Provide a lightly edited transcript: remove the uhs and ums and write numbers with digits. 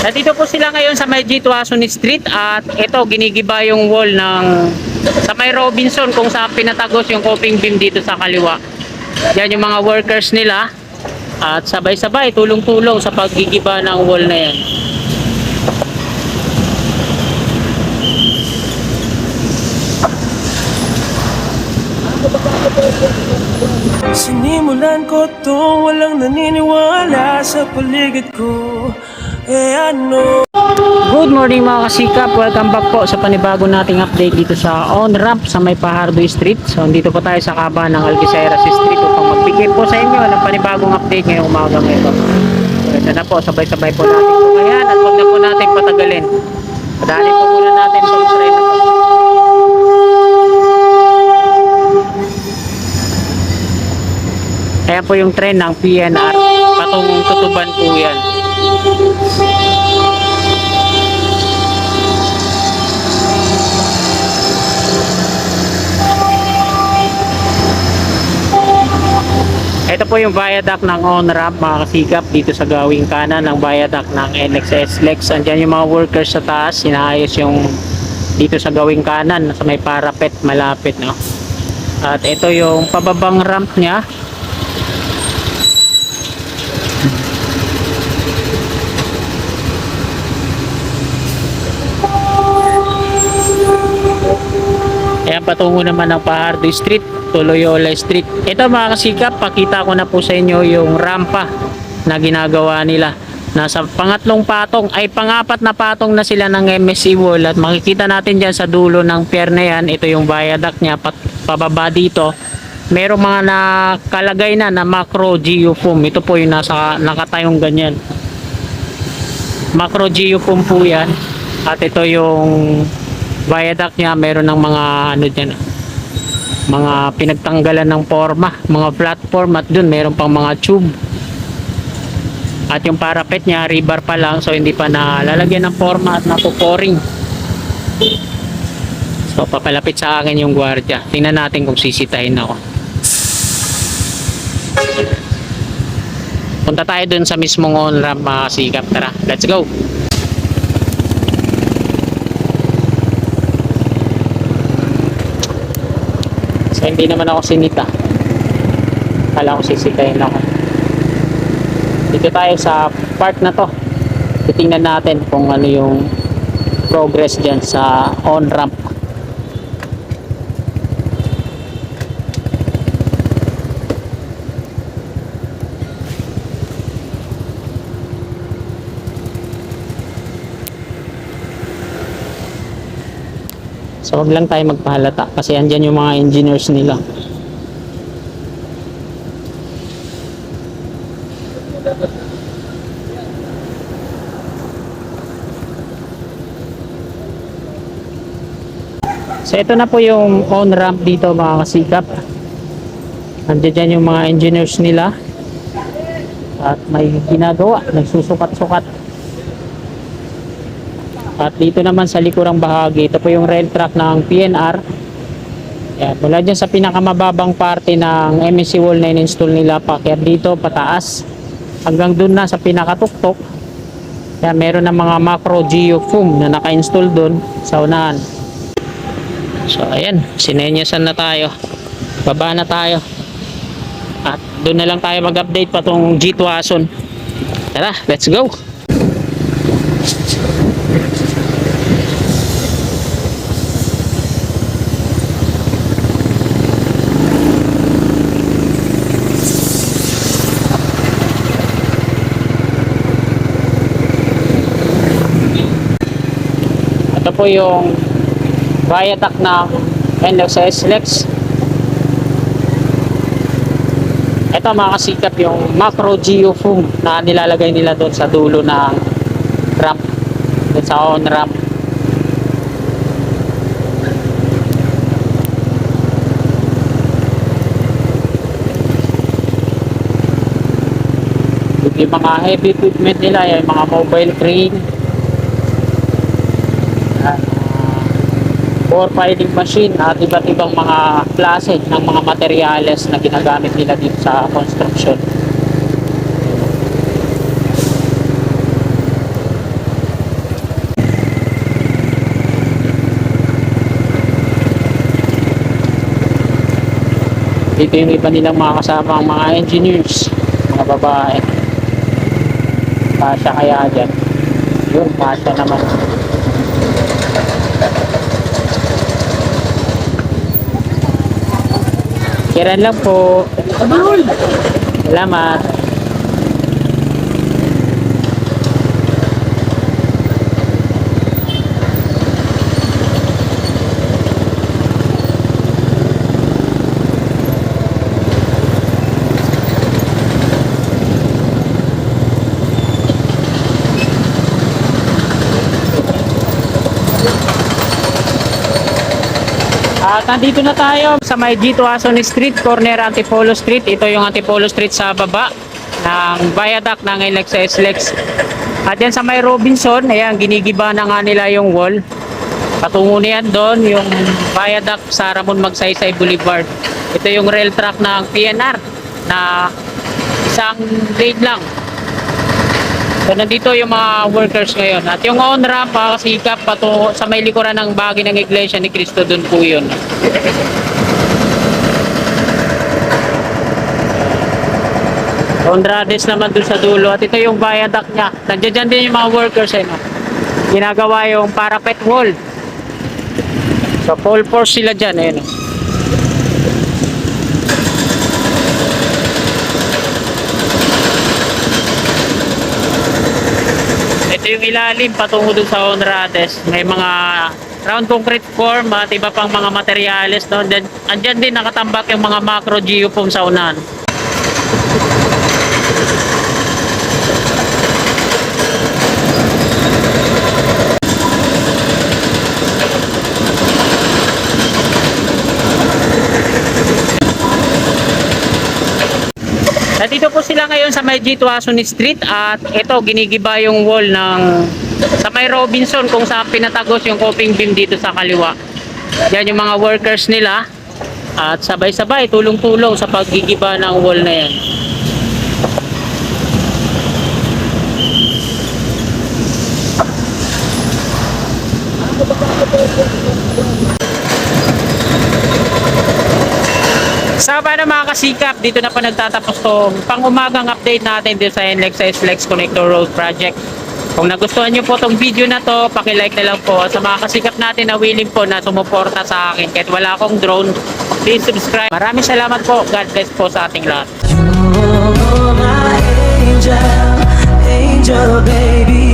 Nandito po sila ngayon sa may G. Tuason Street at ito ginigiba yung wall ng sa may Robinson kung saan pinatagos yung coping beam dito sa kaliwa. Yan yung mga workers nila at sabay-sabay tulong-tulong sa paggigiba ng wall na yan. Sinimulan ko to, walang naniniwala sa paligid ko. Ano? Good morning mga kasikap, welcome back po sa panibago nating update dito sa on-ramp sa may Fajardo Street. So dito po tayo sa kaba ng Algeciras Street upang magbigay po sa inyo ng panibagong update ngayong umaga ito. So ito na po, sabay-sabay po natin po ngayon at huwag na po natin patagalin. Padali po muna natin sa try na po. Ayan po yung trend ng PNR, patungong Tutuban po yan. Ito po yung viaduct ng on-ramp mga kasikap dito sa gawing kanan ng viaduct ng NXS Lex. Andyan yung mga workers sa taas, sinaayos yung dito sa gawing kanan sa may parapet malapit, no? At ito yung pababang ramp niya. Ayan, patungo naman ng Fajardo Street, Loyola Street. Ito mga kasikap, pakita ko na po sa inyo yung rampa na ginagawa nila. Nasa pangatlong patong, ay pangapat na patong na sila ng MSC wall. At makikita natin dyan sa dulo ng pier na yan, ito yung viaduct niya, pababa dito. Merong mga nakalagay na macro geofoam. Ito po yung nakatayong ganyan. Macro geofoam po yan. At ito yung viaduct niya, meron ng mga ano dyan, mga pinagtanggalan ng forma, mga platform, at dun meron pang mga tube. At yung parapet niya, rebar pa lang, so hindi pa nalalagyan ng forma at napuporing. So papalapit sa akin yung gwardiya. Tingnan natin kung sisitahin ako. Punta tayo dun sa mismong on-ramp mga kasikap. Tara, let's go! So hindi naman ako sinita. Kala ko sisitahin ako. Dito tayo sa part na to. Titingnan natin kung ano yung progress dyan sa on-ramp. So huwag lang tayo magpahalata kasi andyan yung mga engineers nila. So ito na po yung on-ramp dito mga kasikap. Andyan yung mga engineers nila. At may ginagawa, nagsusukat-sukat. At dito naman sa likurang bahagi, ito po yung rail track ng PNR. Yan, mula dyan sa pinakamababang parte ng MSC wall na in-install nila, pakyat dito, pataas. Hanggang dun na sa pinakatuktok. Yan, meron ng mga macro geofoam na naka-install dun sa unahan. So ayan, sinenyasan na tayo. Baba na tayo. At dun na lang tayo mag-update patong G. Tuason. Tara, let's go! Ito po yung viaduct ng NXS Lex. Ito mga kasikap yung macro geofoam na nilalagay nila doon sa dulo ng ramp, doon sa on ramp. Yung mga heavy equipment nila, yung mga mobile crane, or filing machine at iba't ibang mga klase ng mga materyales na ginagamit nila dito sa construction. Dito yung iba nilang mga kasama, mga engineers, mga babae. Kasya kaya dyan. Yun, kasya naman. Kiran lang po. Salamat. At nandito na tayo sa may G2 Ason Street, corner Antipolo Street. Ito yung Antipolo Street sa baba ng viaduct ng NLEX SLEX. At yan sa may Robinson, ayan, ginigiba na nga nila yung wall. Patungo na yan doon, yung viaduct sa Ramon Magsaysay Boulevard. Ito yung rail track ng PNR na isang lane lang. So nandito yung mga workers ngayon. At yung on-ramp, kasikap patungo sa may likuran ng bahagi ng Iglesia ni Cristo, doon po yun. Honrades naman doon sa dulo. At ito yung viaduct niya. Nandiyan dyan din yung mga workers. No? Ginagawa yung parapet wall. So full force sila dyan. Ayun, no? Ito yung ilalim patungo dun sa Honrades. May mga round concrete form at iba pang mga materyales. No? Andyan din nakatambak yung mga macro geofoam sa unahan. Nandito po sila ngayon sa may G2 Ason Street at ito ginigiba yung wall ng sa may Robinson kung saan pinatagos yung coping beam dito sa kaliwa. Yan yung mga workers nila at sabay-sabay tulong-tulong sa paggigiba ng wall na yan. Sa paano mga kasikap, dito na pa nagtatapos tong pang-umagang update natin dito sa NLEX SLEX Connector Road Project. Kung nagustuhan nyo po tong video na to, paki-like na lang po. At sa mga kasikap natin na willing po na sumuporta sa akin kahit wala akong drone, please subscribe. Maraming salamat po. God bless po sa ating lahat. Oh, my angel, angel baby.